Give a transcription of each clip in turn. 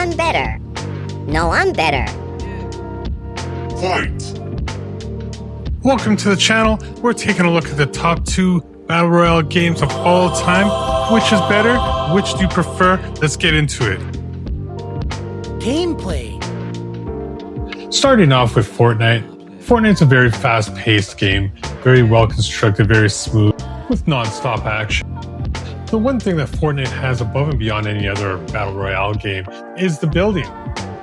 I'm better. No, I'm better. Fight! Welcome to the channel. We're taking a look at the top 2 Battle Royale games of all time. Which is better? Which do you prefer? Let's get into it. Gameplay. Starting off with Fortnite. Fortnite's a very fast-paced game, very well-constructed, very smooth, with non-stop action. The one thing that Fortnite has above and beyond any other Battle Royale game is the building.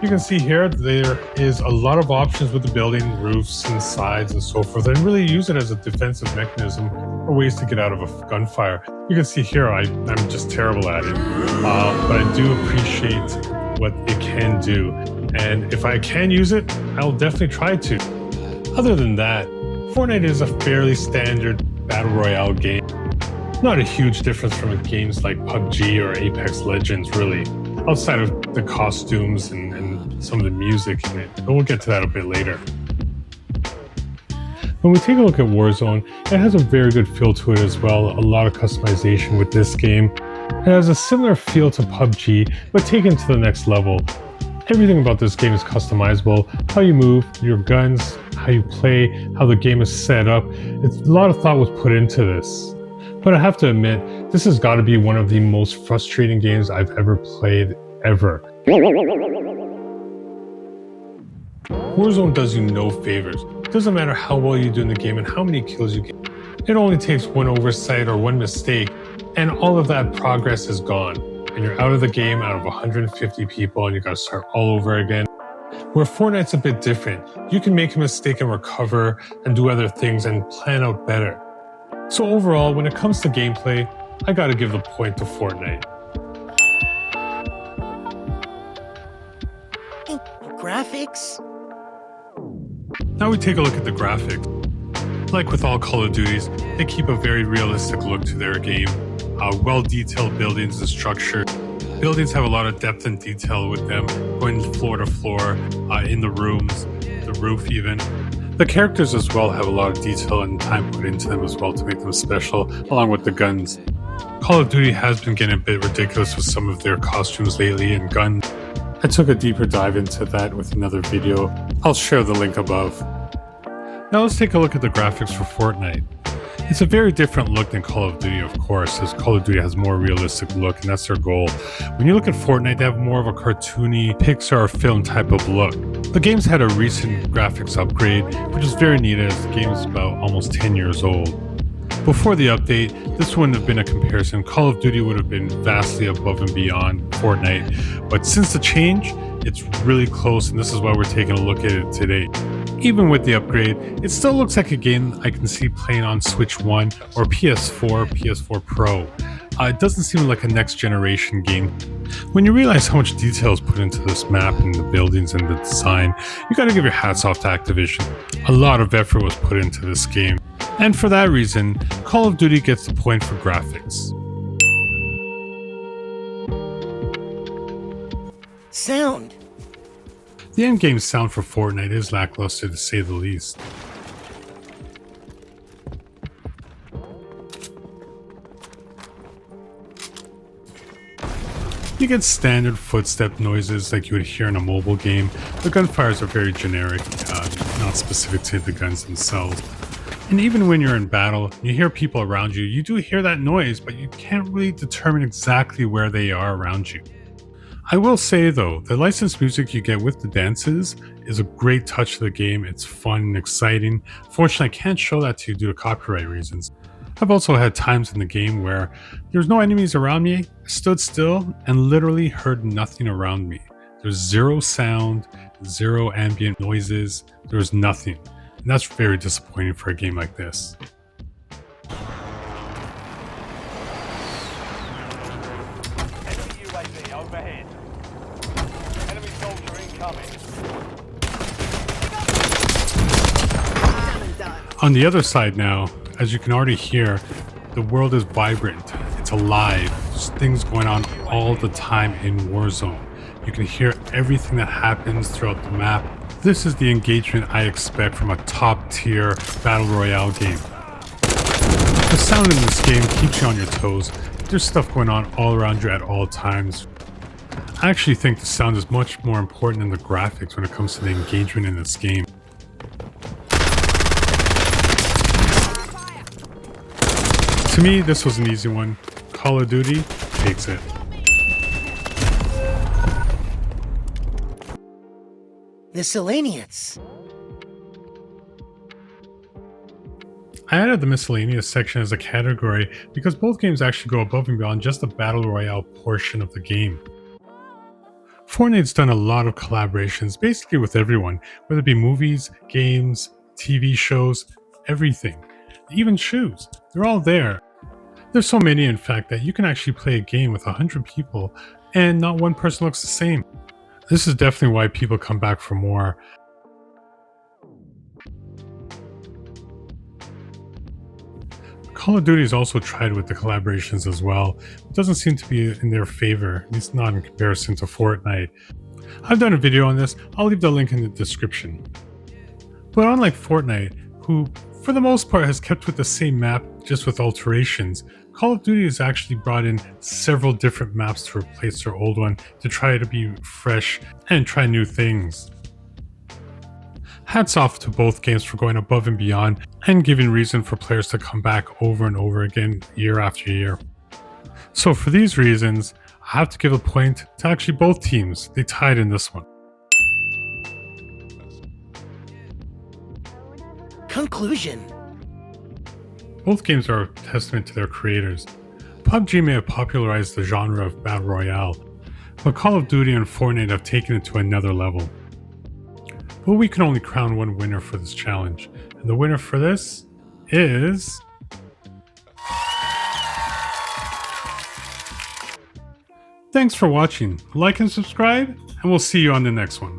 You can see here there is a lot of options with the building, roofs and sides and so forth, and really use it as a defensive mechanism or ways to get out of a gunfire. You can see here I'm just terrible at it, but I do appreciate what it can do. And if I can use it, I'll definitely try to. Other than that, Fortnite is a fairly standard Battle Royale game. Not a huge difference from games like PUBG or Apex Legends, really, outside of the costumes and some of the music in it, but we'll get to that a bit later. When we take a look at Warzone, it has a very good feel to it as well, a lot of customization with this game. It has a similar feel to PUBG, but taken to the next level. Everything about this game is customizable, how you move, your guns, how you play, how the game is set up. A lot of thought was put into this. But I have to admit, this has got to be one of the most frustrating games I've ever played, ever. Warzone does you no favors. It doesn't matter how well you do in the game and how many kills you get. It only takes one oversight or one mistake, and all of that progress is gone. And you're out of the game out of 150 people and you gotta start all over again. Where Fortnite's a bit different. You can make a mistake and recover and do other things and plan out better. So overall, when it comes to gameplay, I gotta give the point to Fortnite. Graphics? Now we take a look at the graphics. Like with all Call of Duties, they keep a very realistic look to their game. Well-detailed buildings and structure. Buildings have a lot of depth and detail with them, going floor to floor, in the rooms, the roof even. The characters as well have a lot of detail and time put into them as well to make them special, along with the guns. Call of Duty has been getting a bit ridiculous with some of their costumes lately and guns. I took a deeper dive into that with another video. I'll share the link above. Now let's take a look at the graphics for Fortnite. It's a very different look than Call of Duty, of course, as Call of Duty has a more realistic look, and that's their goal. When you look at Fortnite, they have more of a cartoony Pixar film type of look. The game's had a recent graphics upgrade, which is very neat as the game is about almost 10 years old. Before the update, this wouldn't have been a comparison. Call of Duty would have been vastly above and beyond Fortnite, but since the change, it's really close, and this is why we're taking a look at it today. Even with the upgrade, it still looks like a game I can see playing on Switch 1 or PS4, PS4 Pro. It doesn't seem like a next generation game. When you realize how much detail is put into this map and the buildings and the design, you gotta give your hats off to Activision. A lot of effort was put into this game. And for that reason, Call of Duty gets the point for graphics. Sound. The endgame sound for Fortnite is lackluster to say the least. You get standard footstep noises like you would hear in a mobile game. The gunfires are very generic, not specific to the guns themselves. And even when you're in battle, you hear people around you, you do hear that noise, but you can't really determine exactly where they are around you. I will say though, the licensed music you get with the dances is a great touch to the game. It's fun and exciting. Fortunately, I can't show that to you due to copyright reasons. I've also had times in the game where there's no enemies around me, I stood still and literally heard nothing around me. There's zero sound, zero ambient noises, there's nothing. And that's very disappointing for a game like this. Enemy UAV overhead. Enemy soldier incoming. On the other side now, as you can already hear, the world is vibrant, it's alive, there's things going on all the time in Warzone. You can hear everything that happens throughout the map. This is the engagement I expect from a top-tier Battle Royale game. The sound in this game keeps you on your toes. There's stuff going on all around you at all times. I actually think the sound is much more important than the graphics when it comes to the engagement in this game. To me, this was an easy one. Call of Duty takes it. Miscellaneous. I added the miscellaneous section as a category because both games actually go above and beyond just the Battle Royale portion of the game. Fortnite's done a lot of collaborations basically with everyone, whether it be movies, games, TV shows, everything. Even shoes. They're all there. There's so many, in fact, that you can actually play a game with 100 people and not one person looks the same. This is definitely why people come back for more. Call of Duty has also tried with the collaborations as well. It doesn't seem to be in their favor, at least not in comparison to Fortnite. I've done a video on this, I'll leave the link in the description. But unlike Fortnite, who for the most part has kept with the same map just with alterations, Call of Duty has actually brought in several different maps to replace their old one to try to be fresh and try new things. Hats off to both games for going above and beyond and giving reason for players to come back over and over again year after year. So for these reasons, I have to give a point to actually both teams. They tied in this one. Conclusion. Both games are a testament to their creators. PUBG may have popularized the genre of Battle Royale, but Call of Duty and Fortnite have taken it to another level. But we can only crown one winner for this challenge, and the winner for this is... Thanks for watching. Like and subscribe, and we'll see you on the next one.